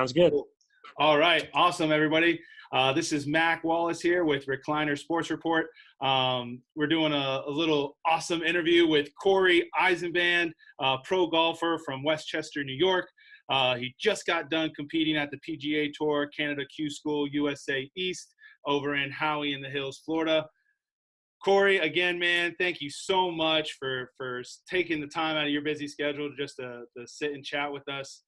Sounds good. Cool. All right. Awesome, everybody. This is Mac Wallace here with Recliner Sports Report. We're doing a little awesome interview with Corey Eisenband, pro golfer from Westchester, New York. He just got done competing at the PGA Tour, Canada Q School, USA East, over in Howey in the Hills, Florida. Corey, again, man, thank you so much for taking the time out of your busy schedule just to sit and chat with us.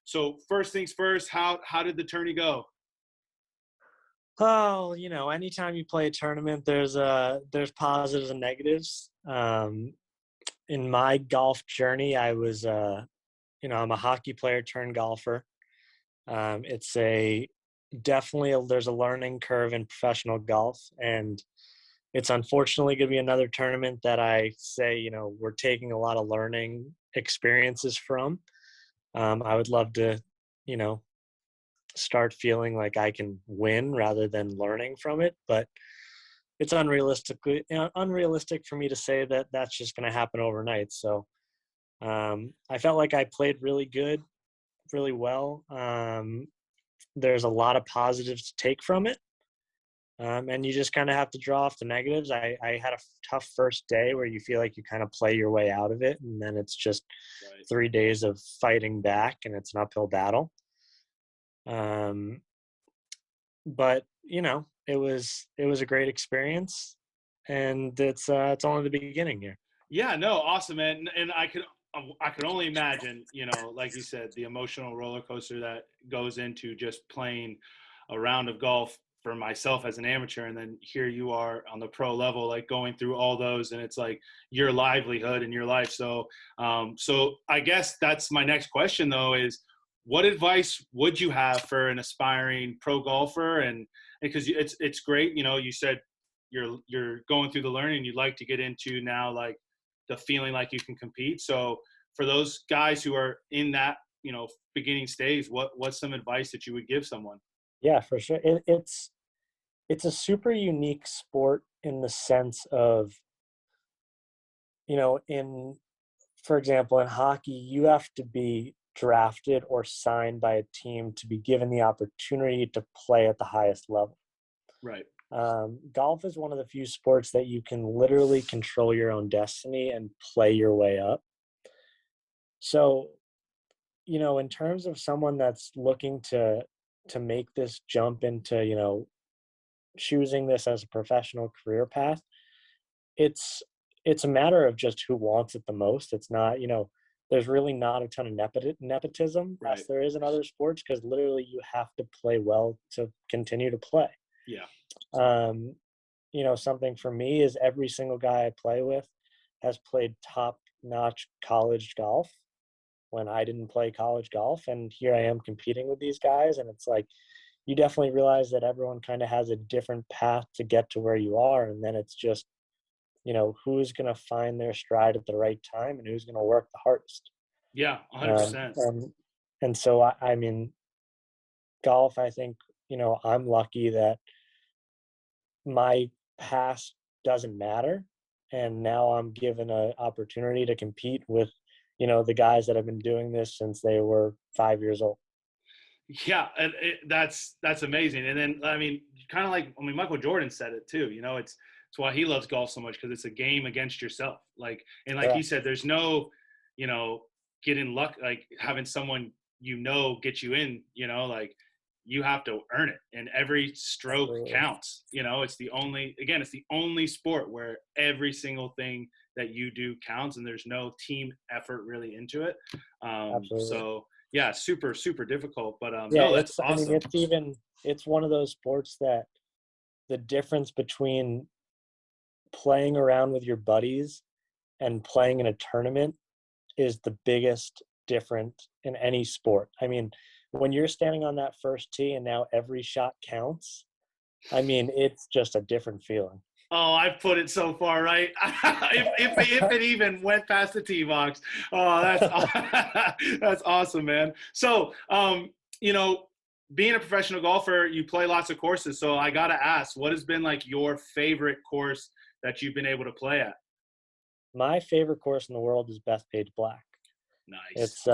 So first things first, how did the tourney go? Oh, anytime you play a tournament, there's positives and negatives. In my golf journey, I was, I'm a hockey player turned golfer. It's there's a learning curve in professional golf, and it's unfortunately going to be another tournament that I say, we're taking a lot of learning experiences from. I would love to, start feeling like I can win rather than learning from it, but it's unrealistic for me to say that that's just going to happen overnight. So I felt like I played really well. There's a lot of positives to take from it. And you just kind of have to draw off the negatives. I had a tough first day where you feel like you kind of play your way out of it. And then it's just 3 days of fighting back, and it's an uphill battle. But it was a great experience, and it's only the beginning here. Yeah, no, awesome, man. And I could only imagine, like you said, the emotional roller coaster that goes into just playing a round of golf for myself as an amateur, and then here you are on the pro level, like going through all those, and it's like your livelihood and your life. So I guess that's my next question though, is what advice would you have for an aspiring pro golfer? And because it's great, you said you're going through the learning, you'd like to get into now like the feeling like you can compete. So for those guys who are in that, beginning stage, what's some advice that you would give someone? Yeah, for sure. It's a super unique sport in the sense of, for example, in hockey, you have to be drafted or signed by a team to be given the opportunity to play at the highest level. Right. Golf is one of the few sports that you can literally control your own destiny and play your way up. So, in terms of someone that's looking to make this jump into, choosing this as a professional career path, it's a matter of just who wants it the most. It's not, there's really not a ton of nepotism as there is in other sports, because literally you have to play well to continue to play. Yeah. Something for me is every single guy I play with has played top-notch college golf when I didn't play college golf, and here I am competing with these guys, and it's like you definitely realize that everyone kind of has a different path to get to where you are, and then it's just who's going to find their stride at the right time and who's going to work the hardest. Yeah, 100%. And so, I mean, golf, I think, I'm lucky that my past doesn't matter. And now I'm given an opportunity to compete with, the guys that have been doing this since they were 5 years old. Yeah, and that's amazing. And then, kind of Michael Jordan said it too, it's why he loves golf so much, because it's a game against yourself. He said, there's no, getting luck, like having someone, get you in, you have to earn it. And every stroke counts, it's the only sport where every single thing that you do counts, and there's no team effort really into it. So yeah, super, super difficult, but no, that's awesome. I mean, it's one of those sports that the difference between playing around with your buddies and playing in a tournament is the biggest difference in any sport. I mean, when you're standing on that first tee and now every shot counts, I mean, it's just a different feeling. Oh, I put it so far right. if it even went past the tee box. Oh, that's awesome, man. So, being a professional golfer, you play lots of courses. So I got to ask, what has been like your favorite course that you've been able to play at? My favorite course in the world is Bethpage Black. Nice. It's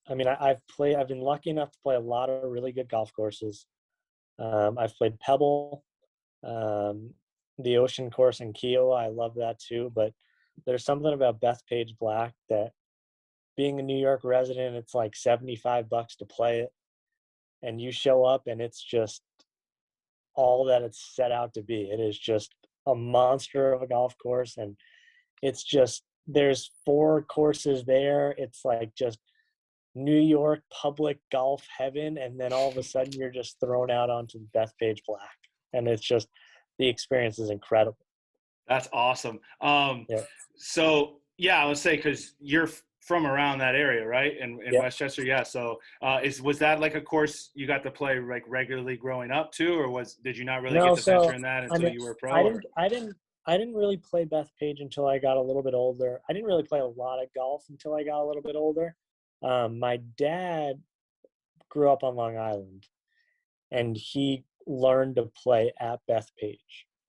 I mean, I've been lucky enough to play a lot of really good golf courses. I've played Pebble, um, the Ocean Course in Kiowa. I love that too. But there's something about Bethpage Black that, being a New York resident, it's like $75 to play it, and you show up and it's just all that it's set out to be. It is just a monster of a golf course, and it's just, there's 4 courses there. It's like just New York public golf heaven, and then all of a sudden you're just thrown out onto Bethpage Black, and it's just, the experience is incredible. That's awesome. Yeah, So yeah, I would say because you're from around that area, right? In yeah. Westchester, yeah. So was that like a course you got to play like regularly growing up too, or did you not really get No, to venture so in that I until mean, you were a pro? I Or didn't, I didn't, I didn't really play Bethpage until I got a little bit older. I didn't really play a lot of golf until I got a little bit older. My dad grew up on Long Island, and he learned to play at Bethpage.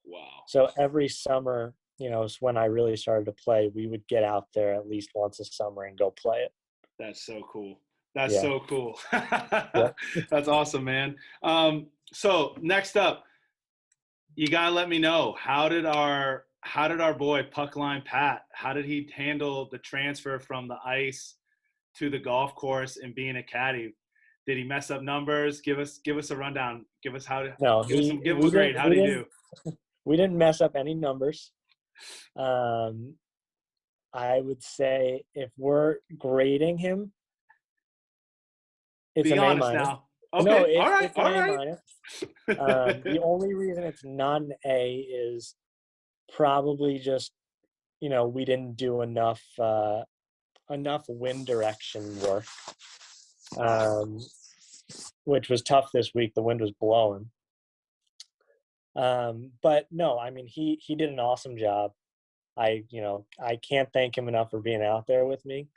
wow, So every summer, is when I really started to play. We would get out there at least once a summer and go play it. that's so cool. That's Yeah. so cool. Yep. That's awesome, man. So next up, you gotta let me know, how did our boy Puckline Pat, how did he handle the transfer from the ice to the golf course and being a caddy? Did he mess up numbers? Give us a rundown. No, Give him a grade. How do you do? we didn't mess up any numbers. Um, I would say if we're grading him, it's Be an A honest minus. now. No, Okay. All right. it's an All A right. minus. The only reason it's not an A is probably just, we didn't do enough wind direction work, um, which was tough this week. The wind was blowing. But no, I mean, he did an awesome job. I can't thank him enough for being out there with me.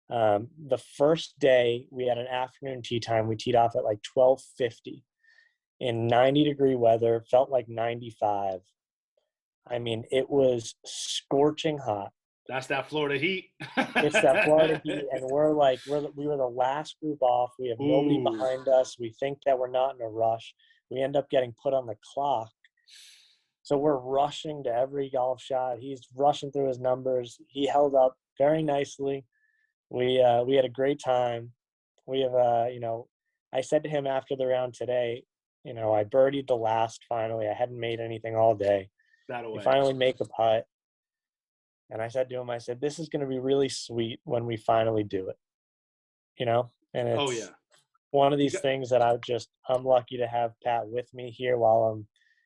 The first day we had an afternoon tee time. We teed off at like 12:50 in 90-degree weather. Felt like 95. I mean, it was scorching hot. That's that Florida heat. It's that Florida heat, and we were the last group off. We have nobody Ooh. behind us. We think that we're not in a rush. We end up getting put on the clock, so we're rushing to every golf shot. He's rushing through his numbers. He held up very nicely. We had a great time. We have I said to him after the round today, I birdied the last finally. I hadn't made anything all day. That We away. finally make a putt. And I said to him, this is going to be really sweet when we finally do it, and Oh it's yeah. one of You these got, things that I'm lucky to have Pat with me here while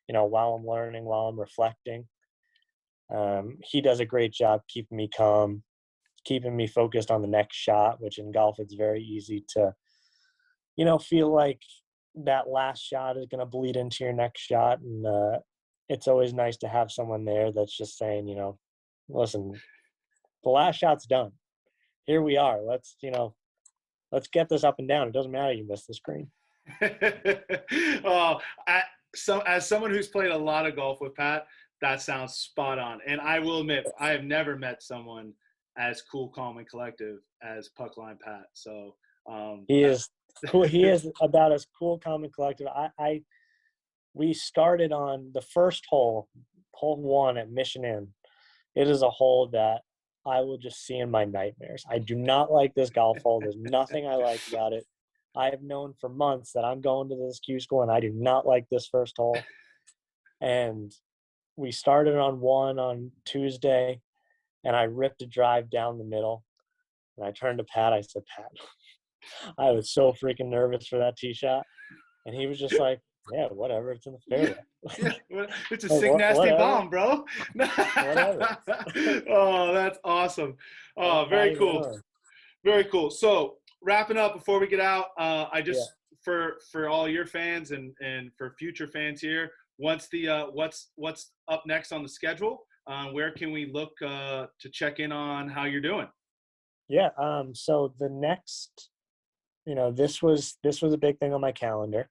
I'm learning, while I'm reflecting. He does a great job keeping me calm, keeping me focused on the next shot, which in golf, it's very easy to, feel like that last shot is going to bleed into your next shot. And it's always nice to have someone there that's just saying, listen, the last shot's done. Here we are. Let's get this up and down. It doesn't matter you missed the green. oh, as someone who's played a lot of golf with Pat, that sounds spot on. And I will admit, I have never met someone as cool, calm, and collective as Puckline Pat. So He is cool. He is about as cool, calm, and collective. We started on the first hole 1 at Mission Inn. It is a hole that I will just see in my nightmares. I do not like this golf hole. There's nothing I like about it. I have known for months that I'm going to this Q school, and I do not like this first hole. And we started on 1 on Tuesday, and I ripped a drive down the middle. And I turned to Pat. I said, Pat, I was so freaking nervous for that tee shot. And he was just like, yeah, whatever. It's in the fairway. Yeah, it's a Like, sick, nasty whatever. bomb, bro. Whatever. Oh, that's awesome. Oh, very cool. Very cool. So wrapping up before we get out, I Yeah. just for all your fans and for future fans here, what's up next on the schedule? Where can we look to check in on how you're doing? Yeah. So the next, this was a big thing on my calendar.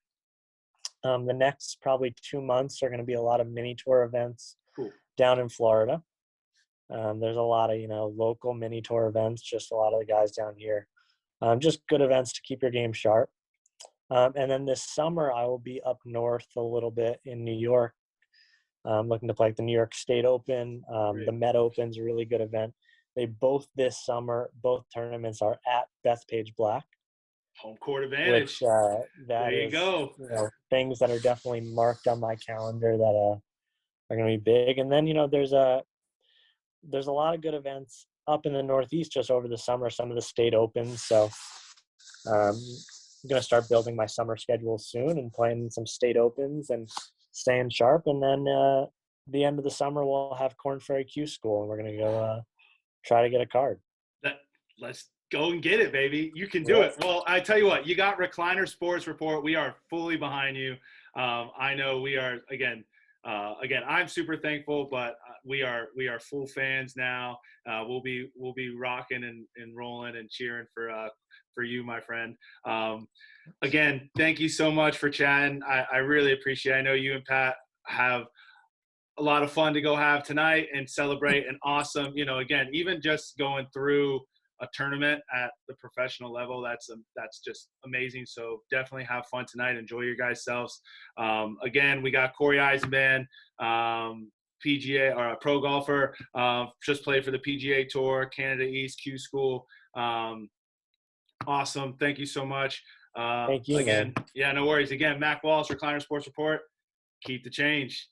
The next probably 2 months are going to be a lot of mini tour events Cool. down in Florida. There's a lot of, local mini tour events, just a lot of the guys down here Just good events to keep your game sharp. And then this summer, I will be up north a little bit in New York, looking to play like the New York State Open. The Great. Met Open's a really good event. They both this summer, both tournaments are at Bethpage Black, Home court which advantage. There that you is, go. things that are definitely marked on my calendar that are going to be big. And then there's a lot of good events up in the Northeast just over the summer. Some of the state opens, so I'm going to start building my summer schedule soon and playing some state opens and staying sharp. And then the end of the summer, we'll have Corn Ferry Q School, and we're going to go try to get a card. Let's go and get it, baby. You can do Yeah. it. Well, I tell you what, you got Recliner Sports Report. We are fully behind you. I know we are, again, I'm super thankful, but we are full fans now. We'll be rocking and rolling and cheering for you, my friend. Again, thank you so much for chatting. I really appreciate it. I know you and Pat have a lot of fun to go have tonight and celebrate an awesome, again, even just going through a tournament at the professional level, that's just amazing. So definitely have fun tonight. Enjoy your guys' selves. Again, we got Corey Eisenband, PGA or a pro golfer, just played for the PGA Tour, Canada East Q School. Awesome. Thank you so much. Thank you, again, man. Yeah, no worries. Again, Mac Wallace, Recliner Sports Report. Keep the change.